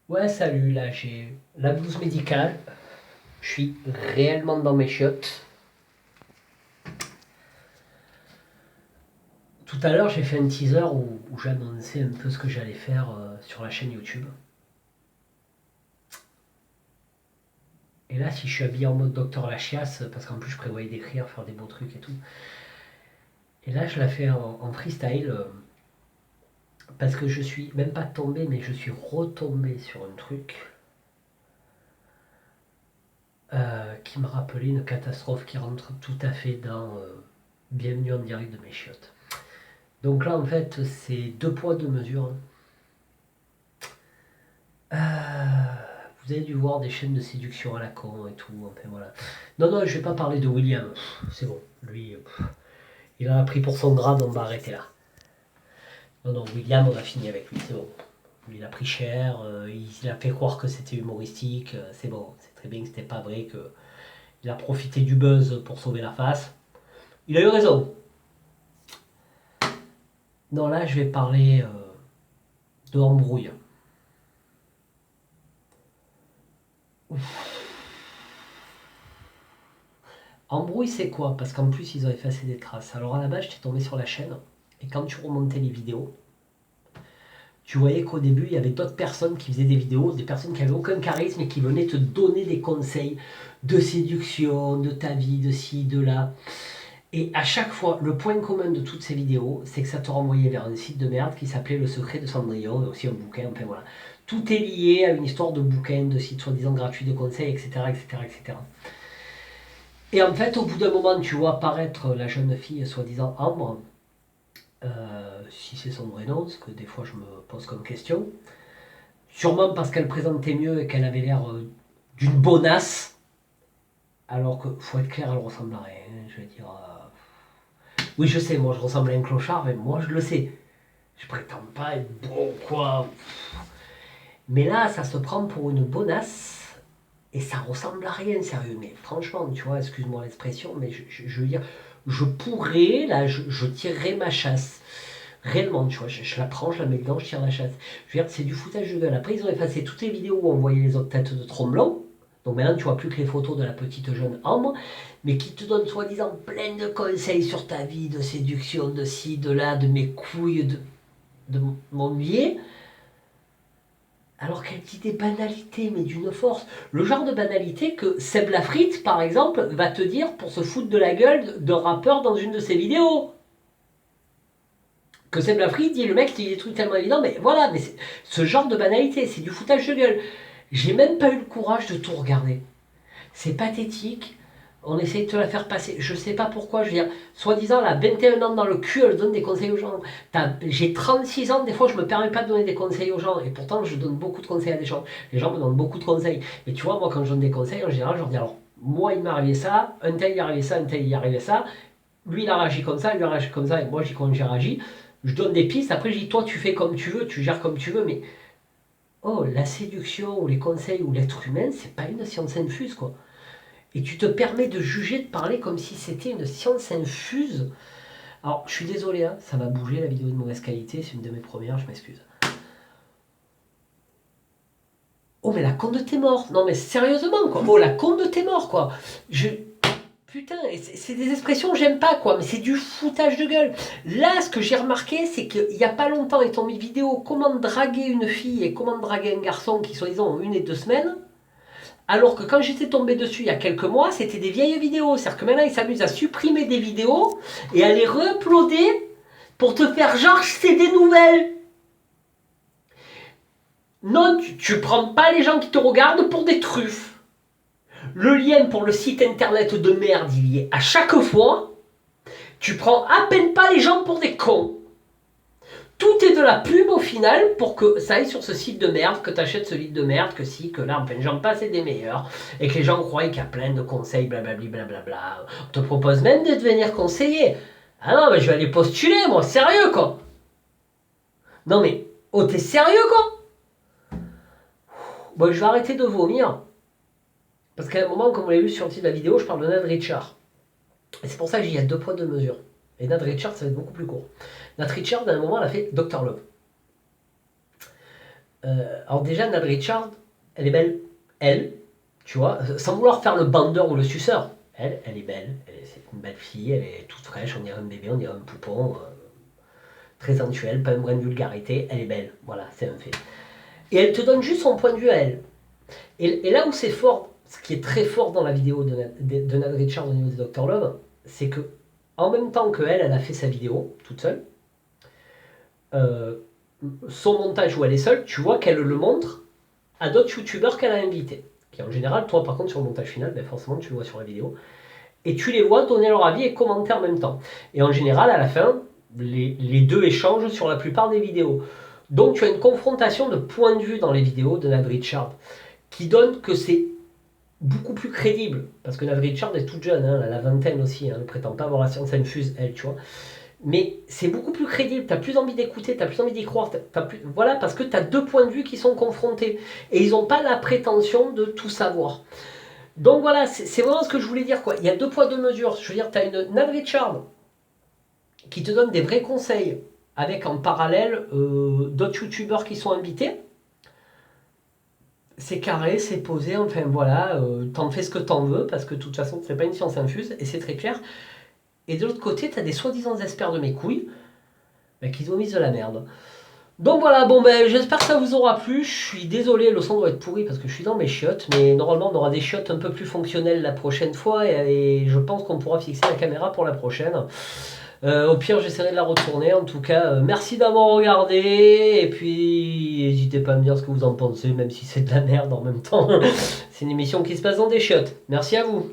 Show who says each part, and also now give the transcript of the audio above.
Speaker 1: Ouais, salut, là j'ai la blouse médicale. Je suis réellement dans mes chiottes. Tout à l'heure, j'ai fait un teaser où j'annonçais un peu ce que j'allais faire sur la chaîne YouTube. Et là, si je suis habillé en mode Docteur Lachias, parce qu'en plus je prévoyais d'écrire, faire des beaux trucs et tout. Et là, je la fais en freestyle parce que je suis même pas tombé, mais je suis retombé sur un truc qui me rappelait une catastrophe qui rentre tout à fait dans Bienvenue en direct de mes chiottes. Donc là, en fait, c'est deux poids, deux mesures. Vous avez dû voir des chaînes de séduction à la con et tout. Enfin voilà. Non, non, je vais pas parler de William. C'est bon. Lui, il en a pris pour son grade, on va arrêter là. Non, non, William, on a fini avec lui, c'est bon. Lui, il a pris cher, il a fait croire que c'était humoristique, c'est bon. C'est très bien que c'était pas vrai, qu'il a profité du buzz pour sauver la face. Il a eu raison. Non, là, je vais parler de embrouille. Embrouille, c'est quoi? Parce qu'en plus, ils ont effacé des traces. Alors à la base, j'étais tombé sur la chaîne, et quand tu remontais les vidéos, tu voyais qu'au début, il y avait d'autres personnes qui faisaient des vidéos, des personnes qui n'avaient aucun charisme et qui venaient te donner des conseils de séduction, de ta vie, de ci, de là. Et à chaque fois, le point commun de toutes ces vidéos, c'est que ça te renvoyait vers un site de merde qui s'appelait Le Secret de Cendrillon, et aussi un bouquin, enfin voilà. Tout est lié à une histoire de bouquin, de sites soi-disant gratuits de conseils, etc., etc., etc. Et en fait, au bout d'un moment, tu vois apparaître la jeune fille soi-disant Ambre, si c'est son vrai nom, ce que des fois je me pose comme question. Sûrement parce qu'elle présentait mieux et qu'elle avait l'air d'une bonasse. Alors que, faut être clair, elle ressemble à rien. Je veux dire. Oui, je sais, moi je ressemble à un clochard, mais moi je le sais. Je prétends pas être bon, quoi. Mais là, ça se prend pour une bonasse. Et ça ressemble à rien, sérieux. Mais franchement, tu vois, excuse-moi l'expression, mais je veux dire, je pourrais, là, je tirerais ma chasse. Réellement, tu vois, je la prends, je la mets dedans, je tire la chasse. Je veux dire, c'est du foutage de gueule. Après, ils ont effacé toutes les vidéos où on voyait les autres têtes de tromblon. Donc maintenant, tu vois plus que les photos de la petite jeune Ambre, mais qui te donne soi-disant plein de conseils sur ta vie, de séduction, de ci, de là, de mes couilles, de mon biais. Alors qu'elle dit des banalités, mais d'une force. Le genre de banalité que Seb Lafrite, par exemple, va te dire pour se foutre de la gueule de rappeur dans une de ses vidéos. Que Seb Lafrite dit, le mec dit des trucs tellement évidents, mais voilà, mais ce genre de banalité, c'est du foutage de gueule. J'ai même pas eu le courage de tout regarder. C'est pathétique. On essaye de te la faire passer. Je sais pas pourquoi, je veux dire, soi-disant, elle a 21 ans dans le cul, elle donne des conseils aux gens. J'ai 36 ans, des fois, je me permets pas de donner des conseils aux gens. Et pourtant, je donne beaucoup de conseils à des gens. Les gens me donnent beaucoup de conseils. Mais tu vois, moi, quand je donne des conseils, en général, je leur dis alors, moi, il m'est arrivé ça, un tel, il est arrivé ça, un tel, il est arrivé ça. Lui, il a réagi comme ça, lui, il a réagi comme ça, et moi, j'ai réagi. Je donne des pistes, après, je dis, toi, tu fais comme tu veux, tu gères comme tu veux, mais oh, la séduction ou les conseils ou l'être humain, c'est pas une science infuse, quoi. Et tu te permets de juger, de parler comme si c'était une science infuse. Alors, je suis désolé, hein, ça va bouger, la vidéo est de mauvaise qualité, c'est une de mes premières, je m'excuse. Oh, mais la conne de tes morts. Non, mais sérieusement, quoi. Oh, la conne de tes morts, quoi. Je... Putain, c'est des expressions que j'aime pas, quoi, mais c'est du foutage de gueule. Là, ce que j'ai remarqué, c'est qu'il y a pas longtemps, ils ont mis vidéo comment draguer une fille et comment draguer un garçon qui, soi-disant, ont 1 et 2 semaines. Alors que quand j'étais tombé dessus il y a quelques mois, c'était des vieilles vidéos. C'est-à-dire que maintenant, ils s'amusent à supprimer des vidéos et à les re-uploader pour te faire genre c'est des nouvelles. Non, tu prends pas les gens qui te regardent pour des truffes. Le lien pour le site internet de merde, il y est à chaque fois. Tu prends à peine pas les gens pour des cons. Tout est de la pub au final pour que ça aille sur ce site de merde, que tu achètes ce livre de merde, que si, que là, enfin, j'en passe et des meilleurs, et que les gens croient qu'il y a plein de conseils, blablabla, blablabla. On te propose même de devenir conseiller. Ah non, mais je vais aller postuler, moi, sérieux, quoi. Non, mais, oh, t'es sérieux, quoi. Bon, je vais arrêter de vomir, parce qu'à un moment, comme vous l'avez vu sur le titre de la vidéo, je parle de Nat Richard. Et c'est pour ça que j'y ai 2 poids 2 mesures. Et Nat Richard, ça va être beaucoup plus court. Nat Richard, à un moment, elle a fait Dr Love. Alors déjà, Nad Richard, elle est belle, elle, tu vois, sans vouloir faire le bandeur ou le suceur. Elle est belle, c'est une belle fille, elle est toute fraîche, on dirait un bébé, on dirait un poupon, très sensuelle, pas un brin de vulgarité, elle est belle, voilà, c'est un fait. Et elle te donne juste son point de vue à elle. Et là où c'est fort, ce qui est très fort dans la vidéo de Nad Richard au niveau de Dr Love, c'est que en même temps qu'elle, elle a fait sa vidéo toute seule, euh, son montage où elle est seule, tu vois qu'elle le montre à d'autres youtubeurs qu'elle a invités. Qui en général, toi par contre sur le montage final, ben forcément tu le vois sur la vidéo. Et tu les vois donner leur avis et commenter en même temps. Et en général, à la fin, les deux échangent sur la plupart des vidéos. Donc tu as une confrontation de points de vue dans les vidéos de Nad Richard qui donne que c'est beaucoup plus crédible. Parce que Nad Richard est toute jeune, hein, elle a la vingtaine aussi, hein, elle ne prétend pas avoir la science infuse, elle, tu vois. Mais c'est beaucoup plus crédible, tu as plus envie d'écouter, tu as plus envie d'y croire. Voilà, parce que tu as deux points de vue qui sont confrontés. Et ils n'ont pas la prétention de tout savoir. Donc voilà, c'est vraiment ce que je voulais dire, quoi. Il y a deux poids, deux mesures. Je veux dire, tu as une Nad Richard qui te donne des vrais conseils, avec en parallèle d'autres youtubeurs qui sont invités. C'est carré, c'est posé, enfin voilà, t'en fais ce que t'en veux, parce que de toute façon, c'est pas une science infuse, et c'est très clair. Et de l'autre côté, t'as des soi-disant experts de mes couilles, qui ont mis de la merde. Donc voilà, bon ben j'espère que ça vous aura plu. Je suis désolé, le son doit être pourri parce que je suis dans mes chiottes, mais normalement on aura des chiottes un peu plus fonctionnelles la prochaine fois et je pense qu'on pourra fixer la caméra pour la prochaine. Au pire, j'essaierai de la retourner. En tout cas, merci d'avoir regardé et puis n'hésitez pas à me dire ce que vous en pensez, même si c'est de la merde en même temps. C'est une émission qui se passe dans des chiottes. Merci à vous.